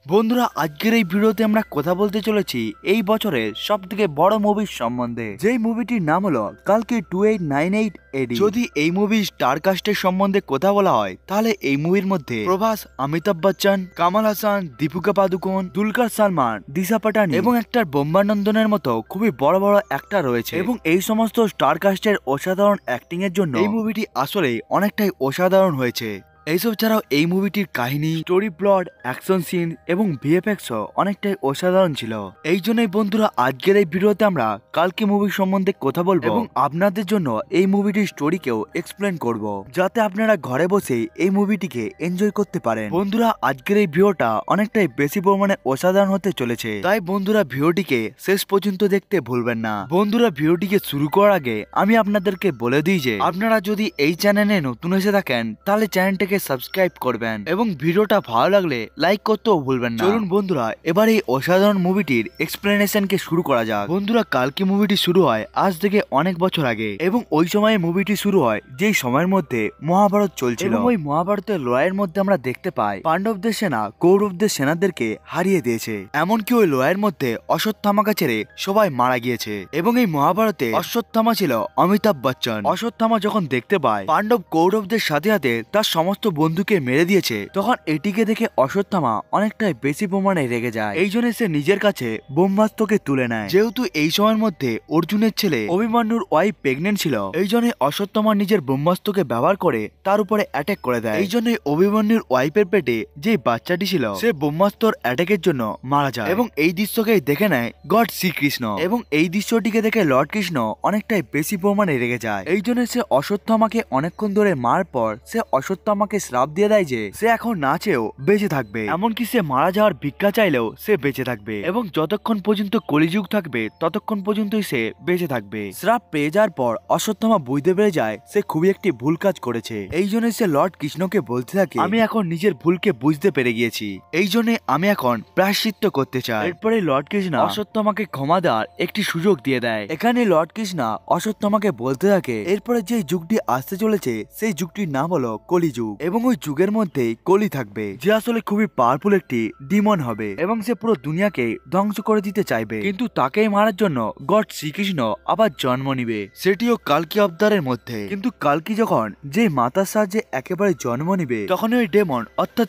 বন্ধুরা আজকের এই ভিডিওতে আমরা কথা বলতে চলেছি এই বছরের সবথেকে বড় মুভির সম্বন্ধে, যেই মুভিটির নাম হলো কালকি 2898 AD। যদি এই মুভির স্টার কাস্টের সম্বন্ধে কথা বলা হয় তাহলে এই মুভির মধ্যে প্রভাস, অমিতাভ বচ্চন, কামাল হাসান, দীপিকা পাদুকোন, দুলকার সালমান, দিশা পাটানি এবং অ্যাক্টর বোম্বানন্দনের মতো খুবই বড় বড় অ্যাক্টর রয়েছে। এবং এই সমস্ত স্টার কাস্টের অসাধারণ অ্যাক্টিং এর জন্য এই মুভিটি আসলে অনেকটাই অসাধারণ হয়েছে। এইসব ছাড়াও এই মুভিটির কাহিনী, স্টোরি, প্লট, অ্যাকশন সিন এবং ভিএফএক্স অনেকটাই অসাধারণ ছিল। এই জন্যই বন্ধুরা আজকের এই ভিডিওতে আমরা কালকি মুভির সম্বন্ধে কথা বলবো এবং আপনাদের জন্য এই মুভিটির স্টোরিকেও এক্সপ্লেন করব, যাতে আপনারা ঘরে বসে এই মুভিটিকে এনজয় করতে পারেন। বন্ধুরা আজকের এই ভিডিওটা অনেকটাই বেশি পরিমাণে অসাধারণ হতে চলেছে, তাই বন্ধুরা ভিডিওটিকে শেষ পর্যন্ত দেখতে ভুলবেন না। বন্ধুরা ভিডিওটিকে শুরু করার আগে আমি আপনাদেরকে বলে দিই যে আপনারা যদি এই চ্যানেলে নতুন এসে থাকেন তাহলে চ্যানেলটাকে সাবস্ক্রাইব করবেন এবং ভিডিওটা ভালো লাগলে লাইক করতেও ভুলবেন না। চলুন বন্ধুরা এবার এই অসাধারণ মুভিটির এক্সপ্লেনেশনকে শুরু করা যাক। বন্ধুরা কালকি মুভিটি শুরু হয় আজ থেকে অনেক বছর আগে এবং ওই সময়ে মুভিটি শুরু হয় যেই সময়ের মধ্যে মহাভারত চলছিল। ওই মহাভারতের লড়াইয়ের মধ্যে আমরা দেখতে পাই পাণ্ডবদের সেনা কৌরবদের সেনাদেরকে হারিয়ে দিয়েছে, এমনকি ওই লড়াইয়ের মধ্যে অশ্বত্থামাকে ছেড়ে সবাই মারা গিয়েছে। এবং এই মহাভারতে অশ্বত্থামা ছিল অমিতাভ বচ্চন। অশ্বত্থামা যখন দেখতে পায় পাণ্ডব কৌরবদের সাথে সাথে তার সমস্ত বন্ধুকে মেরে দিয়েছে, তখন এটিকে দেখে অশ্বত্থামা অনেকটাই বেশি প্রমাণে রেগে যায়। এই জন্য সে নিজের কাছে ব্রহ্মাস্ত্রকে তুলে নেয়। যেহেতু এই সময়ের মধ্যে অর্জুনের ছেলে অভিমন্যুর ওয়াইফ প্রেগনেন্ট ছিল, এই জন্য অশ্বত্থামা নিজের ব্রহ্মাস্ত্রকে ব্যবহার করে তার উপরে অ্যাটাক করে দেয়। এই জন্য অভিমন্যুর ওয়াইফের পেটে যে বাচ্চাটি ছিল সে ব্রহ্মাস্ত্রর অ্যাটাকের জন্য মারা যায়। এবং এই দৃশ্যকে দেখে নেয় গড শ্রীকৃষ্ণ এবং এই দৃশ্যটিকে দেখে লর্ড কৃষ্ণ অনেকটাই বেশি প্রমাণে রেগে যায়। এই জন্য সে অশ্বত্থামাকে অনেকক্ষণ ধরে মারার পর সে অশ্বত্থামাকে শ্রাপ দিয়ে দেয় যে সে এখন না চেয়েও বেঁচে থাকবে, এমনকি সে মারা যাওয়ার ভিক্ষা চাইলেও সে বেঁচে থাকবে এবং যতক্ষণ পর্যন্ত কলিযুগ থাকবে ততক্ষণ পর্যন্তই সে বেঁচে থাকবে। শ্রাপ পেয়ে যাওয়ার পর অশ্বত্থামা বুঝতে পেরে যায় সে খুবই একটি ভুল কাজ করেছে। এই জন্য সে লর্ড কৃষ্ণকে বলতে থাকে, আমি এখন নিজের ভুলকে বুঝতে পেরে গিয়েছি, এই জন্য আমি এখন প্রায়শ্চিত্ত করতে চাই। এরপরে লর্ড কৃষ্ণ অশ্বত্থামাকে ক্ষমা দেওয়ার একটি সুযোগ দিয়ে দেয়। এখানে লর্ড কৃষ্ণ অশ্বত্থামাকে বলতে থাকে এরপরে যে যুগটি আসতে চলেছে সেই যুগটির নাম হলো কলিযুগ এবং ওই যুগের মধ্যে কলি থাকবে, যে আসলে খুবই পাওয়ারফুল একটি ডিমন হবে এবং সে পুরো দুনিয়াকে ধ্বংস করে দিতে চাইবে। কিন্তু তাকেই মারার জন্য গড শ্রীকৃষ্ণ আবার জন্ম নিবে, সেটিও কালকি অবতারের মধ্যে। কিন্তু কালকি যখন যে মাতার সাহায্যে একেবারে জন্ম নিবে তখন ওই ডেমন অর্থাৎ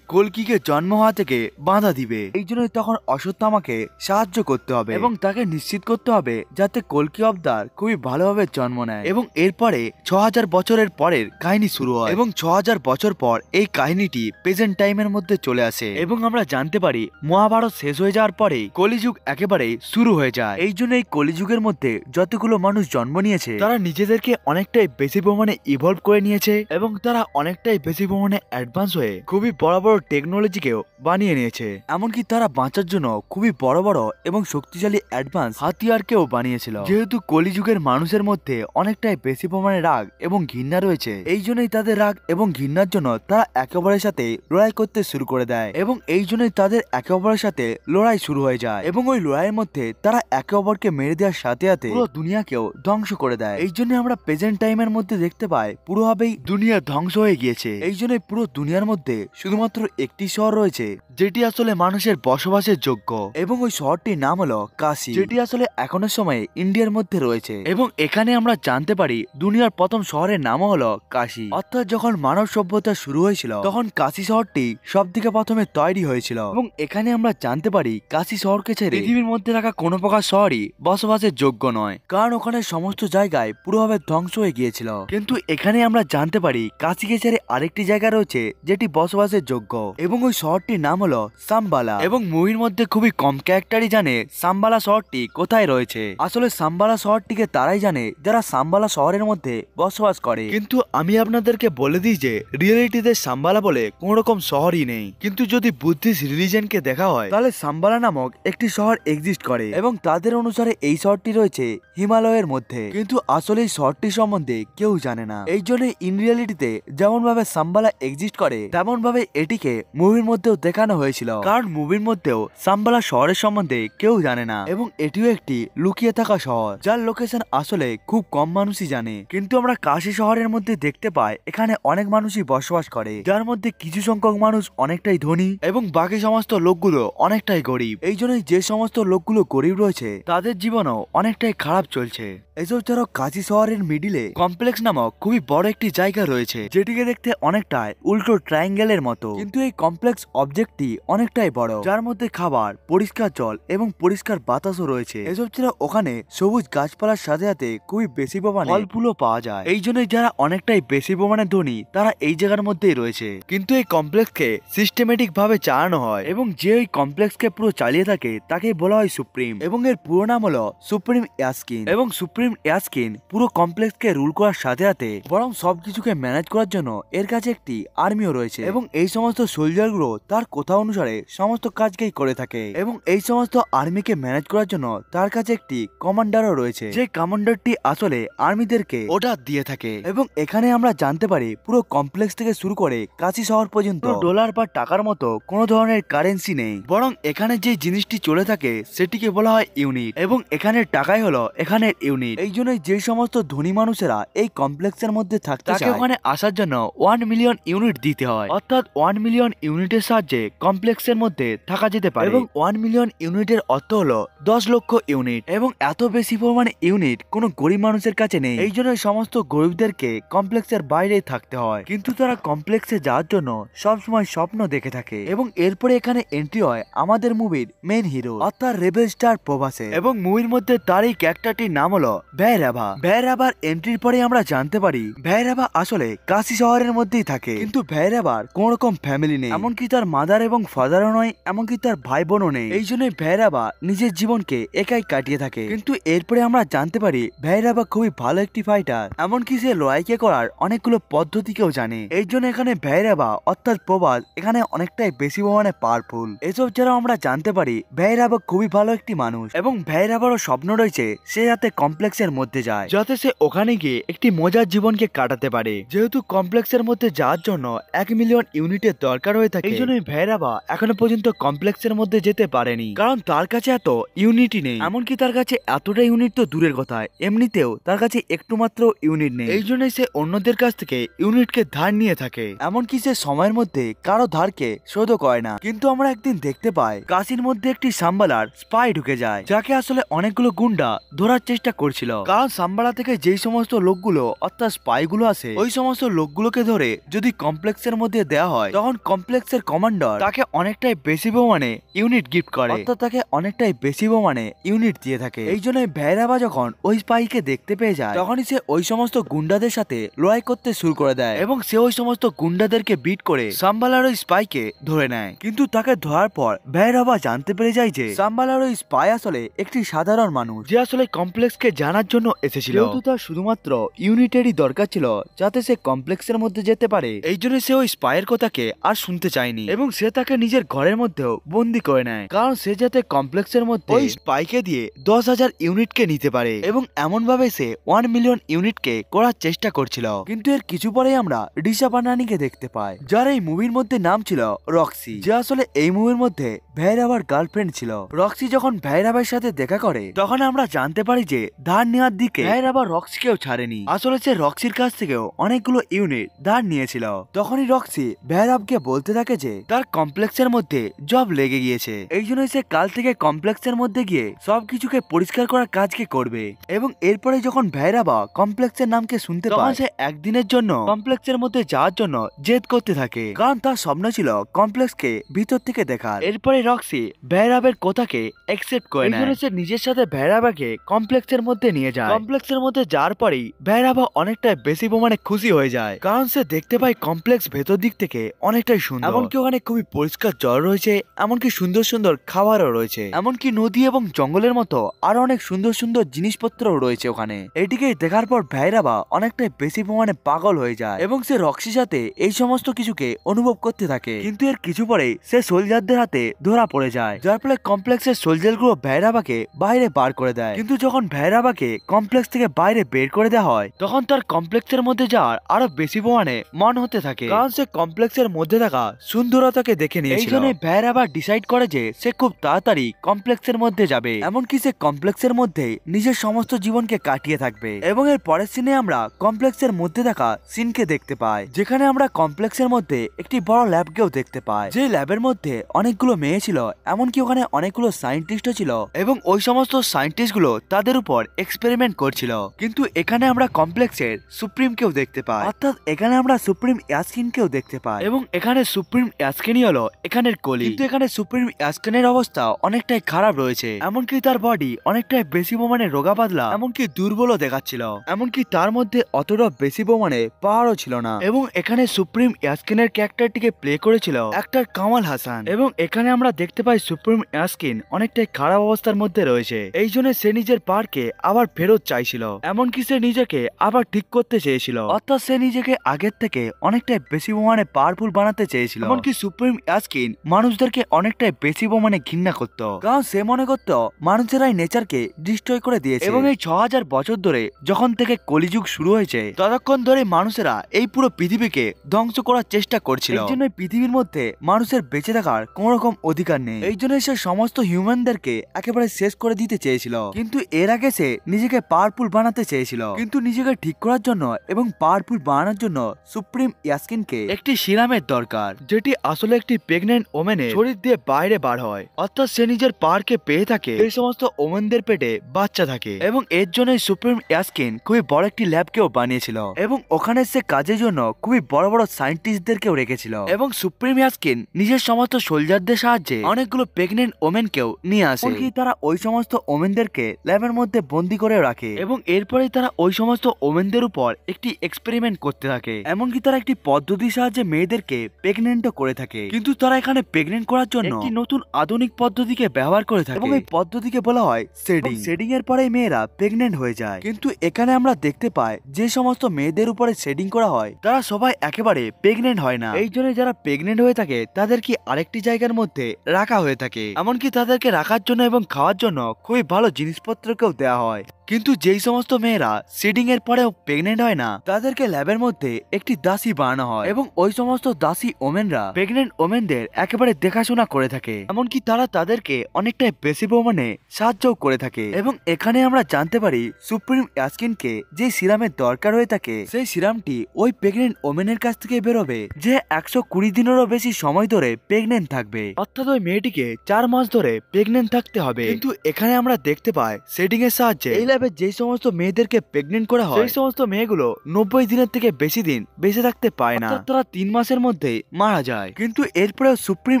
কলকিকে জন্ম হওয়া থেকে বাধা দিবে। এই জন্য তখন অশ্বত্থামাকে সাহায্য করতে হবে এবং তাকে নিশ্চিত করতে হবে যাতে কলকি অবতার খুবই ভালোভাবে জন্ম নেয়। এবং এরপরে 6000 বছরের পরের কাহিনী শুরু হয় এবং 6000 বছর পর এই কাহিনীটি প্রেজেন্ট টাইমের মধ্যে চলে আসে এবং আমরা জানতে পারি মহাভারত শেষ হয়ে যাওয়ার পরে কলিযুগ একেবারে শুরু হয়ে যায়। এই জন্য এই কলিযুগের মধ্যে যতগুলো মানুষ জন্ম নিয়েছে তারা নিজেদেরকে অনেকটাই বেশি পরিমাণে ইভলভ করে নিয়েছে এবং তারা অনেকটাই বেশি পরিমাণে অ্যাডভান্স হয়ে খুবই বড় বড় টেকনোলজিকেও বানিয়ে নিয়েছে। এমনকি তারা বাঁচার জন্য খুবই বড় বড় এবং শক্তিশালী অ্যাডভান্স হাতিয়ারকেও বানিয়েছিল। যেহেতু কলিযুগের মানুষের মধ্যে অনেকটাই বেশি পরিমাণে রাগ এবং ঘৃণা রয়েছে, এই জন্যই তাদের রাগ এবং ঘৃণার জন্য তারা একে অপরের সাথে লড়াই করতে শুরু করে দেয় এবং এই জন্যই তাদের একে অপরের সাথে লড়াই শুরু হয়ে যায় এবং ওই লড়াইয়ের মধ্যে তারা একে অপরকে মেরে দেওয়ার সাথে সাথে পুরো দুনিয়াকেও ধ্বংস করে দেয়। এই জন্য আমরা প্রেজেন্ট টাইমের মধ্যে দেখতে পাই পুরোভাবেই দুনিয়া ধ্বংস হয়ে গিয়েছে। এই জন্য পুরো দুনিয়ার মধ্যে শুধুমাত্র একটি শহর রয়েছে যেটি আসলে মানুষের বসবাসের যোগ্য এবং ওই শহরটির নাম হলো কাশী, যেটি আসলে এখনের সময়ে ইন্ডিয়ার মধ্যে রয়েছে। এবং এখানে আমরা জানতে পারি দুনিয়ার প্রথম শহরের নাম হলো কাশী, অর্থাৎ যখন মানব সভ্যতা শুরু হয়েছিল তখন কাশী শহরটি সব থেকে প্রথমে তৈরি হয়েছিল। এবং এখানে আমরা জানতে পারি কাশী শহরকে ছেড়ে পৃথিবীর মধ্যে থাকা কোনো প্রকার শহরই বসবাসের যোগ্য নয়, কারণ ওখানে সমস্ত জায়গায় পুরোভাবে ধ্বংস হয়ে গিয়েছিল। কিন্তু এখানে আমরা জানতে পারি কাশীকে ছেড়ে আরেকটি জায়গা রয়েছে যেটি বসবাসের যোগ্য এবং ওই শহরটির নাম হলো সাম্বালা। এবং মুভির মধ্যে খুবই কম ক্যারেক্টারই জানে সাম্বালা শহরটি কোথায় রয়েছে। আসলে সাম্বালা শহরটিকে তারাই জানে যারা সাম্বালা শহরের মধ্যে বসবাস করে। কিন্তু আমি আপনাদেরকে বলে দিই যে রিয়েলিটিতে সাম্বালা বলে কোন রকম শহরই নেই, কিন্তু যদি বুদ্ধিস্ট রিলিজনকে দেখা হয় তাহলে সাম্বালা নামক একটি শহর এক্সিস্ট করে এবং তাদের অনুসারে এই শহরটি রয়েছে হিমালয়ের মধ্যে। কিন্তু আসলে এই শহরটি সম্বন্ধে কেউ জানে না। এই জন্য ইন রিয়েলিটিতে যেমন ভাবে সাম্বালা এক্সিস্ট করে তেমন ভাবে এটিকে মুভির মধ্যেও দেখানো হয়েছিল, কারণ মুভির মধ্যেও সাম্বালা শহরের সম্বন্ধে কেউ জানে না এবং এটিও একটি লুকিয়ে থাকা শহর যার লোকেশন আসলে খুব কম মানুষই জানে। কিন্তু আমরা কাশী শহরের মধ্যে দেখতে পাই এখানে অনেক মানুষ মানুষই বসবাস করে, যার মধ্যে কিছু সংখ্যক মানুষ অনেকটাই ধনী এবং বাকি সমস্ত লোকগুলো অনেকটাই গরিব। এই জন্যই যে সমস্ত লোকগুলো গরিব রয়েছে তাদের জীবনও অনেকটাই খারাপ চলছে। এসব ছাড়াও কাঁচি শহরের মিডিলে কমপ্লেক্স নামক খুবই বড় একটি জায়গা রয়েছে, যেটিকে দেখতে অনেকটাই উল্টো ট্রায়াঙ্গেলের মতো, কিন্তু এই কমপ্লেক্স অবজেক্টটি অনেকটাই বড়, যার মধ্যে খাবার, পরিষ্কার জল এবং পরিষ্কার বাতাসও রয়েছে। এসব ছাড়াও ওখানে সবুজ গাছপালার সাথে সাথে খুবই বেশি পরিমাণে ফল ফুলও পাওয়া যায়। এই জন্যই যারা অনেকটাই বেশি পরিমাণে ধনী তারা এই জায়গার মধ্যেই রয়েছে। কিন্তু এই কমপ্লেক্সকে সিস্টেমেটিক ভাবে চালানো হয় এবং যে ওই কমপ্লেক্সকে পুরো চালিয়ে থাকে তাকে বলা হয় সুপ্রিম, এবং এর পুরো নাম হলো সুপ্রিম ইয়াস্কিন। এবং সুপ্রিম ইয়াস্কিন পুরো কমপ্লেক্সকে রুল করার সাথে সাথে বরং সবকিছুকে ম্যানেজ করার জন্য এর কাছে একটি আর্মিও রয়েছে, এবং এই সমস্ত সোলজারগুলো তার কথা অনুসারে সমস্ত কাজকেই করে থাকে। এবং এই সমস্ত আর্মিকে ম্যানেজ করার জন্য তার কাছে একটি কমান্ডারও রয়েছে, যে কমান্ডারটি আসলে আর্মিদেরকে অর্ডার দিয়ে থাকে। এবং এখানে আমরা জানতে পারি পুরো কমপ্লেক্স থেকে শুরু করে কাঁচি শহর পর্যন্ত ডলার বা টাকার মতো কোনো ধরনের কারেন্সি নেই, বরং এখানে যে জিনিসটি চলে থাকে সেটিকে বলা হয় ইউনিট, এবং এখানের টাকাই হলো এখানের ইউনিট। এই জন্যই যে সমস্ত ধনী মানুষেরা এই কমপ্লেক্সের মধ্যে থাকতে চায় ওখানে আসার জন্য 1 মিলিয়ন ইউনিট দিতে হয়, অর্থাৎ 1 মিলিয়ন ইউনিটের সাহায্যে কমপ্লেক্সের মধ্যে থাকা যেতে পারে। এবং 1 মিলিয়ন ইউনিটের অর্থ হলো 10 লক্ষ ইউনিট, এবং এত বেশি পরিমাণে ইউনিট কোনো গরিব মানুষের কাছে নেই। এই জন্য সমস্ত গরিবদেরকে কমপ্লেক্সের বাইরে থাকতে হয়, কিন্তু তারা কমপ্লেক্সে যাওয়ার জন্য সবসময় স্বপ্ন দেখে থাকে। এবং এরপরে এখানে এন্ট্রি হয় আমাদের মুভির মেন হিরো অর্থাৎ রেবেল স্টার প্রভাসের, এবং মুভির মধ্যে তার এই ক্যারেক্টারটির নাম হলো ভৈরবা। ভৈরবার এন্ট্রির পরে আমরা জানতে পারি ভৈরবা আসলে কাশি শহরের মধ্যেই থাকে, কিন্তু ভৈরবার কোন রকম ফ্যামিলি নেই, এমনকি তার মাদার এবং ফাদারও নয়, এমনকি তার ভাই বোনও নেই। এই জন্য ভৈরবা নিজের জীবনকে একাই কাটিয়ে থাকে। কিন্তু এরপরে আমরা জানতে পারি ভৈরবা খুবই ভালো একটি ফাইটার, এমনকি সে লড়াইকে করার অনেকগুলো পদ্ধতিকেও জানে। এই জন্য এখানে ভৈরবা অর্থাৎ প্রভাস এখানে অনেকটাই বেশি পরিমাণে পাওয়ারফুল। এসব ছাড়া আমরা জানতে পারি ভৈরবা খুবই ভালো একটি মানুষ, এবং ভৈরবারও স্বপ্ন রয়েছে সে যাতে কমপ্লেক্সের মধ্যে যায়, যাতে সে ওখানে গিয়ে একটি মজার জীবনকে কাটাতে পারে। যেহেতু কমপ্লেক্সের মধ্যে যাওয়ার জন্য 1 মিলিয়ন ইউনিটের দরকার হয়ে থাকে, এই জন্যই ভৈরবা এখনো পর্যন্ত কমপ্লেক্সের মধ্যে যেতে পারেনি, কারণ তার কাছে এত ইউনিটই নেই। এমনকি তার কাছে এতটা ইউনিট তো দূরের কথা, এমনিতেও তার কাছে একটু মাত্র ইউনিট নেই। এই জন্যই সে অন্যদের কাছ থেকে ইউনিটকে ধার নিয়ে থাকে, এমনকি সে সময়ের মধ্যে কারো ধারকে শোধও করে না। কিন্তু আমরা একদিন দেখতে পাই কাশির মধ্যে একটি সাম্বালার স্পাই ঢুকে যায়, যাকে আসলে অনেকগুলো গুন্ডা ধরার চেষ্টা করছিল, কারণ সাম্বালা থেকে যেই সমস্ত লোকগুলো অর্থাৎ স্পাই গুলো আসে ওই সমস্ত লোকগুলোকে ধরে যদি কমপ্লেক্সের মধ্যে দেওয়া হয় তখন কমপ্লেক্সের কমান্ডার তাকে অনেকটাই বেশি পরিমাণে ইউনিট গিফট করে, অর্থাৎ তাকে অনেকটাই বেশি পরিমাণে ইউনিট দিয়ে থাকে। এই জন্য ভৈরবা যখন ওই স্পাইকে দেখতে পেয়ে যায় তখনই সে ওই সমস্ত গুন্ডাদের সাথে লড়াই করতে শুরু করে দেয়, এবং সে ওই সমস্ত গুন্ডাদেরকে বিট করে সাম্বালার ওই স্পাইকে ধরে নেয়। কিন্তু তাকে ধরার পর ভৈরবা জানতে পেরে যায় যে সাম্বালার ওই স্পাই আসলে একটি সাধারণ মানুষ, যে আসলে কমপ্লেক্সকে জানার জন্য এসেছিল, কিন্তু তার শুধুমাত্র ইউনিটেরই দরকার ছিল যাতে সে কমপ্লেক্সের মধ্যে যেতে পারে। এই জন্য সে ওই স্পাইয়ের কথাকে আর শুনতে চায়নি, এবং সে তাকে নিজের ঘরের মধ্যেও বন্দি করে নেয়, কারণ সে যাতে কমপ্লেক্সের মধ্যে ওই স্পাইকে দিয়ে 10,000 ইউনিটকে নিতে পারে, এবং এমন ভাবে সে 1 মিলিয়ন ইউনিটকে করার চেষ্টা করছিল। কিন্তু এর কিছু পরেই আমরা দিশা পাটানিকে দেখতে পাই, যার এই মুভির মধ্যে নাম ছিল রক্সি, যে আসলে এই মুভির মধ্যে ভৈরবার গার্লফ্রেন্ড ছিল। রক্সি যখন ভৈরবের সাথে দেখা করে তখন আমরা জানতে পারি যে ধার নেওয়ার দিকে ভৈরবা রক্সিকেও ছাড়েনি, আসলে সে রক্সির কাছ থেকেও অনেকগুলো ইউনিট ধার নিয়েছিল। তখনই রক্সি ভৈরবকে বলতে থাকে যে তার কমপ্লেক্সের মধ্যে জব লেগে গিয়েছে, এই জন্য সে কাল থেকে কমপ্লেক্সের মধ্যে গিয়ে সবকিছুকে পরিষ্কার করার কাজকে করবে। এবং এরপরে যখন ভৈরবা কমপ্লেক্সের নামকে শুনতে পায় সে একদিনের জন্য কমপ্লেক্সের মধ্যে যাওয়ার জন্য জেদ করতে থাকে, কারণ তার স্বপ্ন ছিল কমপ্লেক্সকে ভিতর থেকে দেখার। এরপরে রক্সি ভৈরবের কথাকে একসেপ্ট করে নেয়, সে নিজের সাথে ভৈরবাকে কমপ্লেক্সের মধ্যে নিয়ে যায়। কমপ্লেক্সের মধ্যে যাওয়ার পরেই ভৈরবা অনেকটাই বেশি পরিমাণে খুশি হয়ে যায়, কারণ সে দেখতে পায় কমপ্লেক্স ভেতর দিক থেকে অনেকটাই সুন্দর, এমনকি ওখানে খুবই পরিষ্কার জল রয়েছে, এমনকি সুন্দর সুন্দর খাবারও রয়েছে, এমনকি নদী এবং জঙ্গলের মতো আরো অনেক সুন্দর সুন্দর জিনিসপত্রও রয়েছে ওখানে। এটিকে দেখার পর ভৈরবা অনেকটাই বেশি পরিমাণে পাগল হয়ে যায়, এবং সে রক্সির সাথে এই সমস্ত কিছুকে অনুভব করতে থাকে। কিন্তু এর কিছু পরেই সে সোলজারদের হাতে ধরা পড়ে যায়, যার ফলে কমপ্লেক্সের সোলজারগুলো ভৈরবাকে বাইরে বার করে দেয়। কিন্তু যখন ভৈরবাকে কমপ্লেক্স থেকে বাইরে বের করে দেওয়া হয় তখন তার কমপ্লেক্সের মধ্যে যাওয়ার আরো বেশি পরিমাণে মন হতে থাকে, কারণ সে কমপ্লেক্সের মধ্যে থাকা সুন্দরতাকে দেখে নিয়েছিল। এই জন্য ভৈরবা ডিসাইড করে যে সে খুব তাড়াতাড়ি কমপ্লেক্সের মধ্যে যাবে, এমনকি সে কমপ্লেক্সের মধ্যে নিজের সমস্ত জীবনকে কাটিয়ে থাকবে। এবং এর পরের সিনে আমরা কমপ্লেক্সের মধ্যে থাকা সিনকে দেখতে দেখতে পাই, যেখানে আমরা কমপ্লেক্সের মধ্যে একটি বড় ল্যাবকেও দেখতে পাই। যে ল্যাবের মধ্যে অনেকগুলো মেয়ে ছিল, এমনকি ওখানে অনেকগুলো সায়েন্টিস্টও ছিল এবং ওই সমস্ত সায়েন্টিস্ট গুলো তাদের উপর এক্সপেরিমেন্ট করছিল। কিন্তু এখানে আমরা কমপ্লেক্সের সুপ্রিমকেও দেখতে পাই, অর্থাৎ এখানে আমরা সুপ্রিম ইয়াস্কিনকেও দেখতে পাই এবং এখানে সুপ্রিম ইয়াস্কিনই হলো এখানের কলি। কিন্তু এখানে সুপ্রিম ইয়াস্কিনের অবস্থা অনেকটাই খারাপ রয়েছে, এমনকি তার বডি অনেকটাই বেশি পরিমাণে রোগা পাতলা, এমনকি দুর্বলও দেখাচ্ছিল, এমনকি তার মধ্যে অতটা বেশি পরিমাণে পাওয়ারও ছিল না। এবং এখানে সুপ্রিম ইয়াস্কিনের ক্যারেক্টারটিকে প্লে করেছিল অ্যাক্টর কামাল হাসান। এবং এখানে আমরা দেখতে পাই সুপ্রিম ইয়াস্কিন অনেকটাই খারাপ অবস্থার মধ্যে রয়েছে, এই জন্য সে নিজের পারকে আবার ফেরত চাইছিল, এমনকি সে নিজেকে আবার ঠিক করতে চেয়েছিল, অর্থাৎ সে নিজেকে আগের থেকে অনেকটাই বেশি পরিমাণে পাওয়ারফুল বানাতে চেয়েছিল। এমনকি সুপ্রিম ইয়াস্কিন মানুষদেরকে অনেকটাই বেশি পরিমাণে ঘৃণা করত, কারণ সে মনে করত মানুষেরাই নেচারকে ডিস্ট্রয় করে দিয়েছে। এবং এই 6000 বছর ধরে যখন থেকে কলিযুগ শুরু হয়েছে ততক্ষণ ধরে মানুষেরা এই পুরো পৃথিবীকে ধ্বংস করার চেষ্টা করছিল। এই জন্য পৃথিবীর মধ্যে মানুষের বেঁচে থাকার কোন রকম অধিকার নেই, এই জন্য সে সমস্ত হিউম্যানদেরকে একেবারে শেষ করে দিতে চেয়েছিল। কিন্তু এর আগে সে নিজেকে পাওয়ারফুল বানাতে চেয়েছিল, কিন্তু নিজেকে ঠিক করার জন্য এবং পাওয়ারফুল বানানোর জন্য সুপ্রিম ইয়াস্কিনকে একটি সিরামের দরকার, যেটি আসলে একটি প্রেগন্যান্ট ওমেনের শরীর দিয়ে বাইরে বার হয়, অর্থাৎ সে নিজের পাওয়ারকে পেয়ে থাকে এই সমস্ত ওমেনদের পেটে বাচ্চা থাকে। এবং এর জন্য সুপ্রিম ইয়াস্কিন খুবই বড় একটি ল্যাবকেও বানিয়েছিল এবং ওখানে সে কাজের জন্য খুবই বড় বড় সায়েন্টিস্টদেরকেও রেখেছিল। এবং সুপ্রিম ইয়াস্কিন নিজের সমস্ত সোলজারদের সাহায্যে অনেকগুলো প্রেগন্যান্ট ওমেনকেও নিয়ে আসে, এমনকি তারা ওই সমস্ত ওমেনদেরকে ল্যাবের মধ্যে বন্দি করে রাখে এবং এরপরে তারা ওই সমস্ত ওমেনদের উপর একটি এক্সপেরিমেন্ট করতে থাকে, এমনকি তারা একটি পদ্ধতির সাহায্যে মেয়েদেরকে প্রেগন্যান্টও করে থাকে। কিন্তু তারা এখানে প্রেগন্যান্ট করার জন্য একটি নতুন আধুনিক পদ্ধতিকে ব্যবহার করে থাকে এবং এই পদ্ধতিকে বলা হয় শেডিং। শেডিং এর পরে মেয়েরা প্রেগন্যান্ট হয়ে যায়। কিন্তু এখানে আমরা দেখতে পাই যে সমস্ত মেয়েদের উপরে শেডিং করা হয় তারা সবাই একেবারে প্রেগন্যান্ট হয় না, এই জন্য যারা প্রেগন্যান্ট হয়ে থাকে তাদেরকে আরেকটি জায়গার মধ্যে রাখা হয়ে থাকে, এমনকি তাদেরকে রাখার জন্য এবং খাওয়ার জন্য খুবই ভালো জিনিসপত্রকেও দেওয়া হয়। কিন্তু যেই সমস্ত মেয়েরা শেডিং এর পরেও প্রেগন্যান্ট হয় না তাদেরকে ল্যাবের মধ্যে একটি দাসী বানানো হয় এবং ওই সমস্ত দাসী ওমেনরা প্রেগন্যান্ট ওমেনদের একেবারে দেখাশোনা করে থাকে, এমনকি তারা তাদেরকে অনেকটাই বেশি পরিমাণে সাহায্য করে থাকে। এবং এখানে আমরা জানতে পারি সুপ্রিম ইয়াস্কিনকে যে সিরামের দরকার হয়ে থাকে সেই সিরামটি ওই প্রেগন্যান্ট ওমেনের কাছ থেকে বেরোবে যে 120 দিনেরও বেশি সময় ধরে প্রেগন্যান্ট থাকবে, অর্থাৎ ওই মেয়েটিকে 4 মাস ধরে প্রেগন্যান্ট থাকতে হবে। কিন্তু এখানে আমরা দেখতে পাই শেডিং এর সাহায্যে যে সমস্ত মেয়েদেরকে প্রেগন্যান্ট করা হয় সেই সমস্ত মেয়েগুলো 90 দিনের থেকে বেশি দিন বেঁচে থাকতে পায় না, তারা 3 মাসের মধ্যে মারা যায়। কিন্তু এরপরেও সুপ্রিম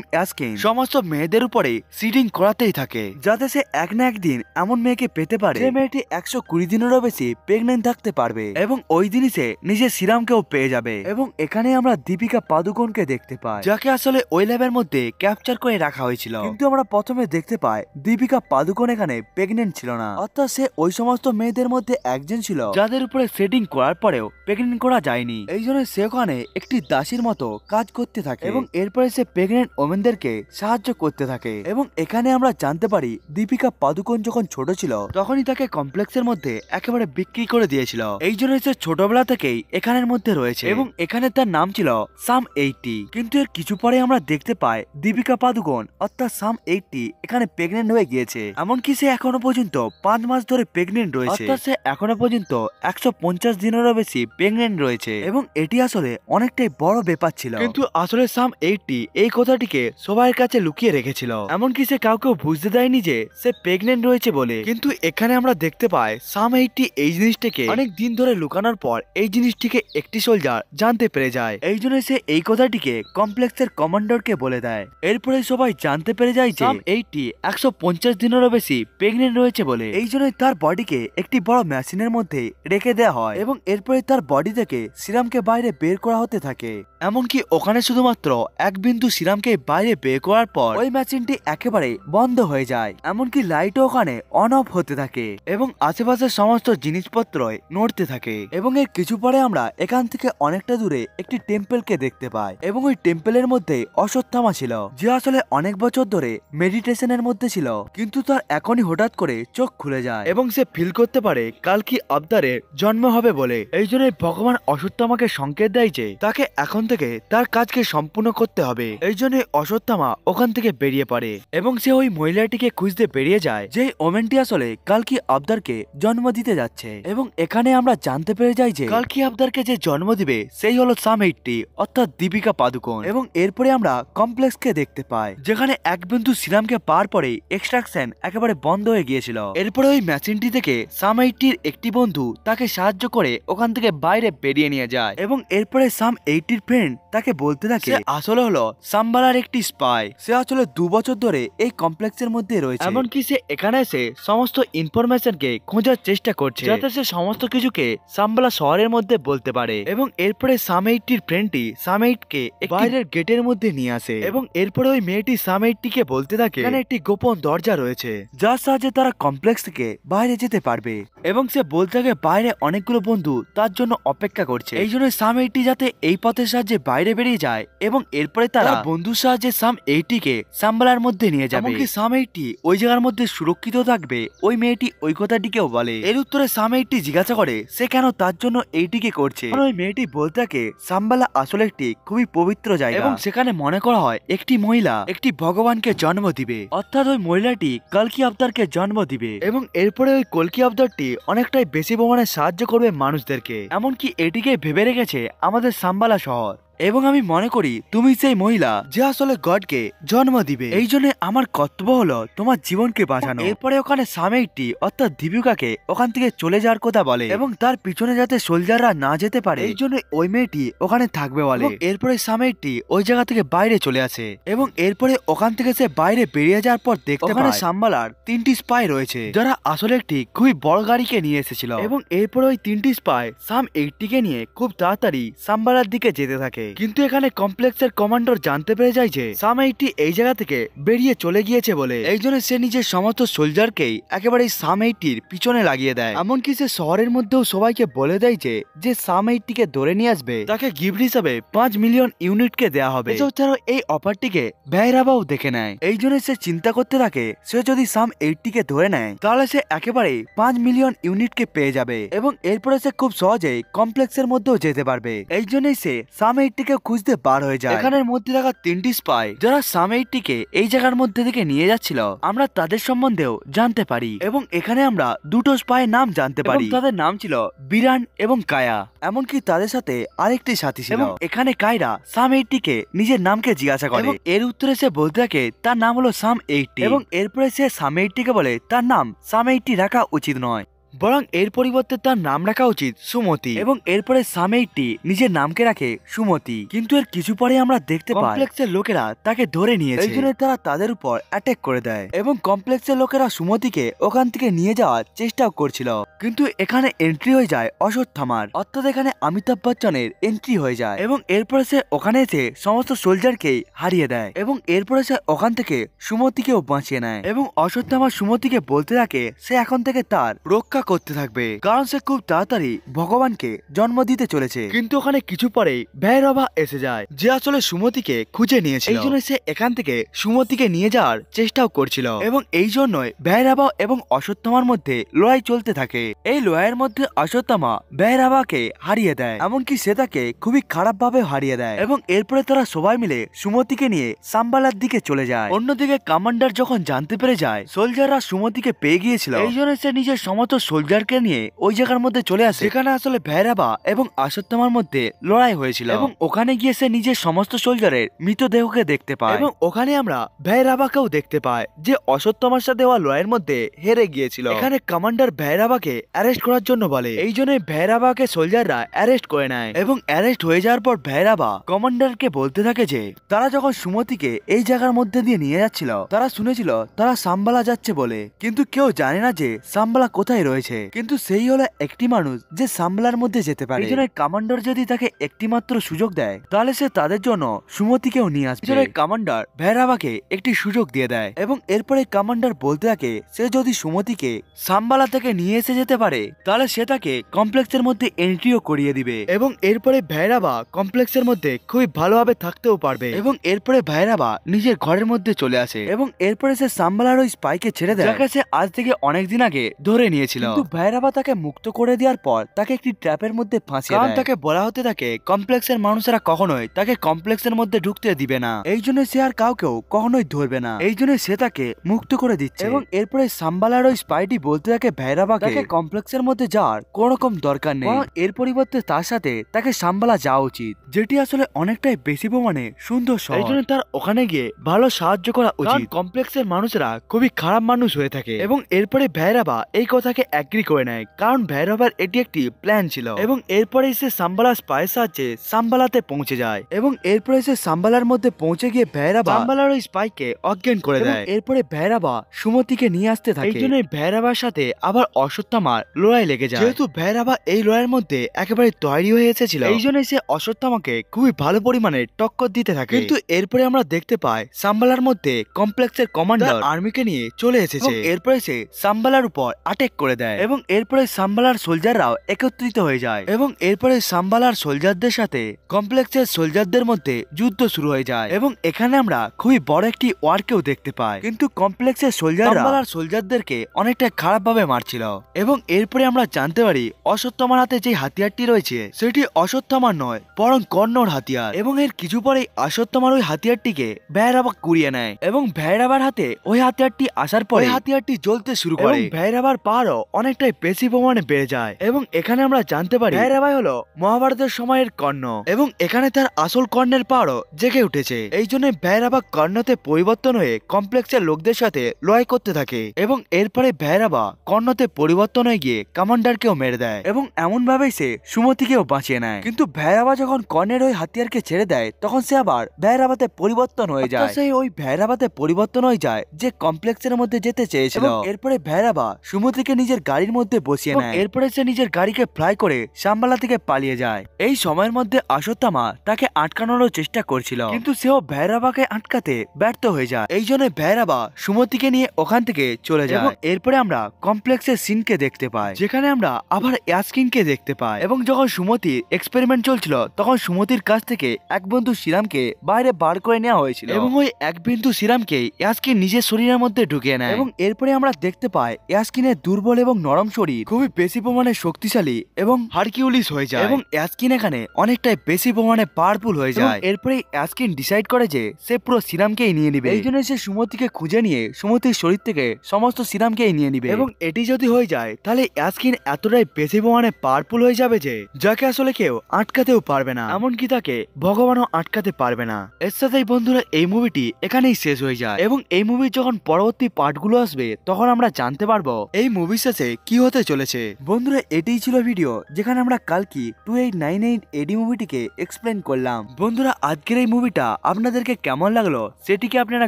ইয়াস্কিন সমস্ত মেয়েদের উপরে সিডিং করাতেই থাকে যাতে সে এক না একদিন এমন মেয়েকে পেতে পারে যে মেয়েটি 120 দিনেরও বেশি প্রেগন্যান্ট থাকতে পারবে এবং ওই দিনই সে নিজের সিরামকেও পেয়ে যাবে। এবং এখানে আমরা দীপিকা পাদুকোনকে দেখতে পাই যাকে আসলে ওই ল্যাবের মধ্যে ক্যাপচার করে রাখা হয়েছিল। কিন্তু আমরা প্রথমে দেখতে পাই দীপিকা পাদুকোন এখানে প্রেগন্যান্ট ছিল না, অর্থাৎ সে ওই সমস্ত মেয়েদের মধ্যে একজন ছিল যাদের উপরে সেটিং করার পরেও প্রেগন্যান্ট করা যায়নি, এই জন্য সে ওখানে একটি দাসীর মতো কাজ করতে থাকে এবং এরপরে সে প্রেগন্যান্ট ওমেনদেরকে সাহায্য করতে থাকে। এবং এখানে আমরা জানতে পারি দীপিকা পাদুকোন যখন ছোট ছিল তখনই তাকে কমপ্লেক্সের মধ্যে একেবারে বিক্রি করে দিয়েছিল, এই জন্য সে ছোটবেলা থেকেই এখানের মধ্যে রয়েছে এবং এখানে তার নাম ছিল সাম 80। কিন্তু এর কিছু পরে আমরা দেখতে পাই দীপিকা পাদুকোন অর্থাৎ সাম 80 এখানে প্রেগন্যান্ট হয়ে গিয়েছে, এমনকি সে এখনো পর্যন্ত 5 মাস ধরে প্রেগন্যান্ট রয়েছে, অর্থাৎ সে এখনো পর্যন্ত 150 দিনেরও বেশি প্রেগন্যান্ট রয়েছে এবং এটি আসলে অনেকটাই বড় ব্যাপার ছিল। কিন্তু আসলে সাম 80 এই কথাটিকে সবার কাছে লুকিয়ে রেখেছিল, এমনকি সে কাউকে বুঝতে দেয়নি যে সে প্রেগন্যান্ট রয়েছে বলে। কিন্তু এখানে আমরা দেখতে পাই সাম 80 এই জিনিসটাকে অনেক দিন ধরে লুকানোর পর এই জিনিসটিকে একটি সোলজার জানতে পেরে যায়, এই জন্য সে এই কথাটিকে কমপ্লেক্সের কমান্ডারকে বলে দেয়। এরপরে সবাই জানতে পেরে যায় যে সাম 80 150 দিনেরও বেশি প্রেগন্যান্ট রয়েছে বলে, এই জন্য তার বডিকে একটি বড় মেশিনের মধ্যে রেখে দেওয়া হয় এবং এরপরে তার বডি থেকে সিরামকে বাইরে বের করা হতে থাকে, এমনকি ওখানে শুধুমাত্র এক বিন্দু সিরামকে বাইরে বের করার পর ওই মেশিনটি একেবারে বন্ধ হয়ে যায়, এমনকি লাইটও ওখানে অন অফ হতে থাকে এবং আশেপাশের সমস্ত জিনিসপত্র নড়তে থাকে। এবং এর কিছু পরে আমরা এখান থেকে অনেকটা দূরে একটি টেম্পলকে দেখতে পাই এবং ওই টেম্পলের মধ্যে অশ্বত্থামা ছিল যে আসলে অনেক বছর ধরে মেডিটেশনের মধ্যে ছিল, কিন্তু তার এখনই হঠাৎ করে চোখ খুলে যায় এবং সে ফিল করতে পারে কালকি আবতারের জন্ম হবে বলে। এই জন্য ভগবান অশ্বত্থামাকে সংকেত দেয় যে তাকে এখন থেকে তার কাজকে সম্পূর্ণ করতে হবে। এই জন্য অশ্বত্থামা ওখান থেকে বেরিয়ে পড়ে এবং সে ওই মহিলাটিকে খুঁজতে বেরিয়ে যায় যে ওমেনটি আসলে কালকি আবতারকে জন্ম দিতে যাচ্ছে। এবং এখানে আমরা জানতে পেরে যাই যে কালকি আবতারকে যে জন্ম দিবে সেই হলো সাম 80 অর্থাৎ দীপিকা পাদুকোন। এবং এরপরে আমরা কমপ্লেক্সকে দেখতে পাই যেখানে এক বিন্দু সিরামকে পার পরে এক্সট্রাকশন একেবারে বন্ধ হয়ে গিয়েছিল। এরপরে ওই মেশিনটি থেকে সাম 80-র একটি বন্ধু তাকে সাহায্য করে ওখান থেকে বাইরে বেরিয়ে নিয়ে যায় এবং এরপরে সাম 80-র ফ্রেন্ড তাকে বলতে থাকে সে আসলে হলো সাম্বালার একটি স্পাই। সে আসলে 2 বছর ধরে এই কমপ্লেক্সের মধ্যে রয়েছে, এমনকি সে এখানে এসে সমস্ত ইনফরমেশনকে খোঁজার চেষ্টা করছে যাতে সে সমস্ত কিছুকে সাম্বালা শহরের মধ্যে বলতে পারে। এবং এরপরে সাম 80-র ফ্রেন্ডটি সাম 8-কে বাইরের গেটের মধ্যে নিয়ে আসে এবং এরপরে ওই মেয়েটি সাম 80-কে বলতে থাকে এখানে একটি গোপন দরজা রয়েছে যার সাহায্যে তারা কমপ্লেক্স থেকে বাইরে যেতে পারবে। এবং সে বলতে থাকে বাইরে অনেকগুলো বন্ধু তার জন্য অপেক্ষা করছে। এই জন্য সাম 80 যাতে এই পথের সাহায্যে বাইরে বেরিয়ে যায় এবং এরপরে তারা বন্ধুর সাহায্যে সাম 80-কে সাম্বালার মধ্যে নিয়ে যাবে। এমনকি সাম 80 ওই জায়গার মধ্যে সুরক্ষিত থাকবে ওই মেয়েটি ওই কথাটিকেও বলে। এর উত্তরে সাম 80 জিজ্ঞাসা করে সে কেন তার জন্য এইটিকে করছে। ওই মেয়েটি বলতে থাকে সাম্বালা আসলে একটি খুবই পবিত্র জায়গা এবং সেখানে মনে করা হয় একটি মহিলা একটি ভগবানকে জন্ম দিবে, অর্থাৎ ওই মহিলাটি কলকি আবতারকে জন্ম দিবে। এবং এরপরে ওই কলকি আবতারটি অনেকটাই বেশি প্রমাণে সাহায্য করবে মানুষদেরকে, এমনকি এটিকে ভেবে রেখেছে আমাদের সাম্বালা শহর। এবং আমি মনে করি তুমি সেই মহিলা যে আসলে গডকে জন্ম দিবে। এই জন্য আমার কর্তব্য হলো তোমার জীবনকে বাঁচানো। এরপরে ওখানে সাম 80 অর্থাৎ দীপিকাকে ওখান থেকে চলে যাওয়ার কথা বলে এবং তার পিছনে যাতে সোলজাররা না যেতে পারে এই জন্য ওই মেয়েটি ওখানে থাকবে বলে। এরপরে সাম 80 ওই জায়গা থেকে বাইরে চলে আসে এবং এরপরে ওখান থেকে সে বাইরে বেরিয়ে যাওয়ার পর দেখতে পায় সাম্বালার 3টি স্পাই রয়েছে যারা আসলে একটি খুবই বড় গাড়িকে নিয়ে এসেছিল। এবং এরপরে ওই 3টি স্পাই সাম 80-কে নিয়ে খুব তাড়াতাড়ি সাম্বালার দিকে যেতে থাকে। কিন্তু এখানে কমপ্লেক্সের কমান্ডার জানতে পেরে যায় যে সাম 80 এই জায়গা থেকে বেরিয়ে চলে গিয়েছে বলে। এই জন্য সে নিজের সমস্ত সোলজারকেই একেবারে সাম 80-র পিছনে লাগিয়ে দেয়। এমনকি সে শহরের মধ্যেও সবাইকে বলে দেয় যে সাম 80-কে ধরে নিয়ে আসবে তাকে গিফট হিসাবে 5 মিলিয়ন ইউনিটকে দেওয়া হবে। এছাড়াও এই অফারটিকে ভৈরবাও দেখে নেয়। এই জন্য সে চিন্তা করতে থাকে সে যদি সাম 80-কে ধরে নেয় তাহলে সে একেবারে 5 মিলিয়ন ইউনিটকে পেয়ে যাবে এবং এরপরে সে খুব সহজেই কমপ্লেক্সের মধ্যেও যেতে পারবে। এই জন্যই সে সাম 80-কে খুঁজতে বার হয়ে যায়। এখানের মধ্যে থাকা 3টি স্পাই যারা সাম 80-কে এই জায়গার মধ্যে থেকে নিয়ে যাচ্ছিল আমরা তাদের সম্বন্ধেও জানতে পারি এবং এখানে আমরা দুটো স্পাই নাম জানতে পারি। তাদের নাম ছিল বিরান এবং কায়া, এমনকি তাদের সাথে আরেকটি সাথী ছিল। এবং এখানে কায়রা সাম 80-কে নিজের নামকে জিজ্ঞাসা করে এবং এর উত্তরে সে বলতে থাকে তার নাম হলো সাম 80 এবং এরপরে সে সাম 80-কে বলে তার নাম সাম 80 রাখা উচিত নয়, বরং এর পরিবর্তে তার নাম রাখা উচিত সুমতি। এবং এরপরে সাম 80 নিজের নামকে রাখে সুমতি। কিন্তু এর কিছু পরে আমরা দেখতে পাই কমপ্লেক্সের লোকেরা তাকে ধরে নিয়েছে। এই জন্য তারা তাদের উপর অ্যাটাক করে দেয় এবং কমপ্লেক্সের লোকেরা সুমতিকে ওখান থেকে নিয়ে যাওয়ার চেষ্টাও করছিল। কিন্তু এখানে এন্ট্রি হয়ে যায় অশ্বত্থামার, অর্থাৎ এখানে অমিতাভ বচ্চনের এন্ট্রি হয়ে যায় এবং এরপরে সে ওখানে এসে সমস্ত সোলজারকেই হারিয়ে দেয় এবং এরপরে সে ওখান থেকে সুমতিকেও বাঁচিয়ে নেয়। এবং অশ্বত্থামা সুমতিকে বলতে থাকে সে এখন থেকে তার রক্ষা করতে থাকবে কারণ সে খুব তাড়াতাড়ি ভগবানকে জন্ম দিতে চলেছে। কিন্তু ওখানে কিছু পরেই ভৈরবা এসে যায় যে আসলে সুমতিকে খুঁজে নিয়েছিল। এই জন্য সে এখান থেকে সুমতিকে নিয়ে যাওয়ার চেষ্টাও করছিল এবং এই জন্যই ভৈরবা এবং অশ্বত্থামার মধ্যে লড়াই চলতে থাকে। এই লড়াইয়ের মধ্যে অশ্বত্থামা ভৈরবাকে হারিয়ে দেয়, এমনকি সে তাকে খুবই খারাপ ভাবে হারিয়ে দেয় এবং এরপরে তারা সবাই মিলে সুমতিকে নিয়ে সাম্বালার দিকে চলে যায়। অন্যদিকে কমান্ডার যখন জানতে পেরে যায় সোলজাররা সুমতিকে পেয়ে গিয়েছিল এই জন্য সে নিজের সমস্ত সোলজারকে নিয়ে ওই জায়গার মধ্যে চলে আসে যেখানে আসলে ভৈরবা এবং অশ্বত্থামার মধ্যে লড়াই হয়েছিল এবং ওখানে গিয়ে সে নিজের সমস্ত সোলজারের মৃতদেহকে দেখতে পায় এবং ওখানে আমরা ভৈরবাকেও দেখতে পাই যে অশ্বত্থামার সাথে হওয়া লড়াইয়ের মধ্যে হেরে গিয়েছিল। এখানে কমান্ডার ভৈরবাকে অ্যারেস্ট করার জন্য বলে, এই জন্য ভৈরবাকে সোলজাররা অ্যারেস্ট করে নেয় এবং অ্যারেস্ট হয়ে যাওয়ার পর ভৈরবা কমান্ডারকে বলতে থাকে যে তারা যখন সুমতিকে এই জায়গার মধ্যে দিয়ে নিয়ে যাচ্ছিল তারা শুনেছিল তারা সাম্বালা যাচ্ছে বলে, কিন্তু কেউ জানে না যে সাম্বালা কোথায় রয়েছে। কিন্তু সেই হলো একটি মানুষ যে সাম্বালার মধ্যে যেতে পারে। এই জন্য কমান্ডার যদি তাকে একটি মাত্র সুযোগ দেয় তাহলে সে তাদের জন্য সুমতিকেও নিয়ে আসবে। কমান্ডার ভৈরবাকে একটি সুযোগ দিয়ে দেয় এবং এরপরে কমান্ডার বলতে থাকে সে যদি সুমতিকে সাম্বালা থেকে নিয়ে এসে যেতে পারে তাহলে সে তাকে কমপ্লেক্সের মধ্যে এন্ট্রিও করিয়ে দিবে এবং এরপরে ভৈরবা কমপ্লেক্সের মধ্যে খুবই ভালোভাবে থাকতেও পারবে। এবং এরপরে ভৈরবা নিজের ঘরের মধ্যে চলে আসে এবং এরপরে সে সাম্বালার ওই স্পাইকে ছেড়ে দেয় যাকে সে আজ থেকে অনেকদিন আগে ধরে নিয়েছিল। কিন্তু ভৈরবা তাকে মুক্ত করে দেওয়ার পর তাকে একটি ট্র্যাপের মধ্যে ফাঁসিয়ে দেয়। তাকে বলা হতে থাকে কমপ্লেক্সের মানুষেরা কখনোই তাকে কমপ্লেক্সের মধ্যে ঢুকতে দিবে না, এই জন্য সে আর কাউকেও কখনোই ধরবে না, এই জন্য সে তাকে মুক্ত করে দিচ্ছে। এবং এরপরে সাম্বালার ওই স্পাইটি বলতে থাকে ভৈরবাকে তাকে কমপ্লেক্সের মধ্যে যাওয়ার কোন রকম দরকার নেই, এর পরিবর্তে তার সাথে তাকে সাম্বালা যাওয়া উচিত, যেটি আসলে অনেকটাই বেশি প্রমাণে সুন্দর শহর, এই জন্য তার ওখানে গিয়ে ভালো সাহায্য করা উচিত। কমপ্লেক্সের মানুষরা খুবই খারাপ মানুষ হয়ে থাকে এবং এরপরে ভৈরবা এই কথাকে এগ্রি করে নেয়, কারণ ভৈরবার এটি একটি প্ল্যান ছিল। এবং এরপরে সে সাম্বালা স্পাইয়ের সাহায্যে সাম্বালাতে পৌঁছে যায় এবং এরপরে সে সাম্বালার মধ্যে পৌঁছে গিয়ে ভৈরবা সাম্বালার ওই স্পাইকে অজ্ঞান করে দেয়। এরপরে ভৈরবা সুমতিকে নিয়ে আসতে থাকে, এই জন্য ভৈরবার সাথে আবার অশ্বত্থামার লড়াই লেগে যায়। যেহেতু ভৈরবা এই লড়াইয়ের মধ্যে একেবারে তৈরি হয়ে এসেছিল, এই জন্য সে অশ্বত্থামাকে খুবই ভালো পরিমাণে টক্কর দিতে থাকে। কিন্তু এরপরে আমরা দেখতে পাই সাম্বালার মধ্যে কমপ্লেক্সের কমান্ডার আর্মিকে নিয়ে চলে এসেছে। এরপরে সে সাম্বালার উপর অ্যাটাক করে দেয় এবং এরপরে সাম্বালার সোলজাররাও একত্রিত হয়ে যায় এবং এরপরে সাম্বালার সোলজারদের সাথে কমপ্লেক্সের সোলজারদের মধ্যে যুদ্ধ শুরু হয়ে যায় এবং এখানে আমরা খুবই বড় একটি ওয়ারকেও দেখতে পাই। কিন্তু কমপ্লেক্সের সোলজাররা সাম্বালার সোলজারদেরকে অনেকটা খারাপ ভাবে মারছিল এবং এরপরে আমরা জানতে পারি অশ্বত্থামার হাতে যে হাতিয়ারটি রয়েছে সেটি অশ্বত্থামার নয় বরং কর্ণর হাতিয়ার। এবং এর কিছু পরেই অশ্বত্থামার ওই হাতিয়ারটিকে ভৈরবা কুড়িয়ে নেয় এবং ভৈরবার হাতে ওই হাতিয়ারটি আসার পরে হাতিয়ারটি জ্বলতে শুরু করে। ভৈরবার পাওয়ারও অনেকটাই বেশি প্রমাণে বেড়ে যায় এবং এখানে আমরা জানতে পারি ভৈরবাই হলো মহাভারতের সময়ের কর্ণ এবং এখানে তার আসল কর্ণের পাওয়ারও জেগে উঠেছে, এই জন্য ভৈরবা কর্ণতে পরিবর্তন হয়ে কমপ্লেক্সের লোকদের সাথে লড়াই করতে থাকে এবং এরপরে ভৈরবা কর্ণতে পরিবর্তন হয়ে গিয়ে কমান্ডারকেও মেরে দেয় এবং এমন ভাবেই সে সুমতিকেও বাঁচিয়ে নেয়। কিন্তু ভৈরবা যখন কর্ণের ওই হাতিয়ারকে ছেড়ে দেয় তখন সে আবার ভৈরবাতে পরিবর্তন হয়ে যায়, সেই ওই ভৈরবাতে পরিবর্তন হয়ে যায় যে কমপ্লেক্সের মধ্যে যেতে চেয়েছিল। এরপরে ভৈরবা সুমতিকে নিজের গাড়ির মধ্যে বসিয়ে নেয়, এরপরে সে নিজের গাড়িকে ফ্লাই করে সাম্বালা থেকে পালিয়ে যায়। এই সময়ের মধ্যে অশ্বত্থামা তাকে আটকানোর চেষ্টা করছিল কিন্তু সেও ভৈরবাকে আটকাতে ব্যর্থ হয়ে যায়, এই জন্য ভৈরবা সুমতিকে নিয়ে ওখান থেকে চলে যায়। এবং এরপরে আমরা কমপ্লেক্সের সিনকে দেখতে পাই যেখানে আমরা আবার ইয়াস্কিনকে দেখতে পাই এবং যখন সুমতির এক্সপেরিমেন্ট চলছিল তখন সুমতির কাছ থেকে এক বিন্দু সিরামকে বাইরে বার করে নেওয়া হয়েছিল এবং ওই এক বিন্দু সিরামকে ইয়াস্কিন নিজের শরীরের মধ্যে ঢুকিয়ে নেয় এবং এরপরে আমরা দেখতে পাই ইয়াস্কিনের দুর্বল এবং নরম শরীর খুবই বেশি প্রমাণে শক্তিশালী এবং হারকিউলিস হয়ে যায় এবং ইয়াস্কিন এখানে অনেকটাই বেশি প্রমাণে পাওয়ারফুল হয়ে যায়। এরপরে ইয়াস্কিন ডিসাইড করে যে সে পুরো সিরামকেই নিয়ে নিবে, এই জন্য সে সুমতিকে খুঁজে নিয়ে সুমতির শরীর থেকে সমস্ত সিরামকেই নিয়ে নিবে এবং এটি যদি হয়ে যায় তাহলে ইয়াস্কিন এতটাই বেশি প্রমাণে পাওয়ারফুল হয়ে যাবে যে যাকে আসলে কেউ আটকাতেও পারবে না, এমনকি তাকে ভগবানও আটকাতে পারবে না। এর সাথেই বন্ধুরা এই মুভিটি এখানেই শেষ হয়ে যায় এবং এই মুভির যখন পরবর্তী পার্টগুলো আসবে তখন আমরা জানতে পারবো এই মুভি শেষে কি হতে চলেছে। বন্ধুরা এটাই ছিল ভিডিও যেখানে আমরা কালকি 2898 এডি মুভিটিকে এক্সপ্লেন করলাম। বন্ধুরা আজকের এই মুভিটা আপনাদেরকে কেমন লাগলো সেটিকে আপনারা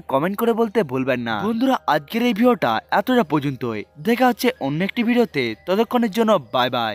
কমেন্ট করে বলতে ভুলবেন না। বন্ধুরা আজকের এই ভিডিওটা এতটা পর্যন্তই, দেখা হচ্ছে অন্য একটি ভিডিওতে, ততক্ষণের জন্য বাই বাই।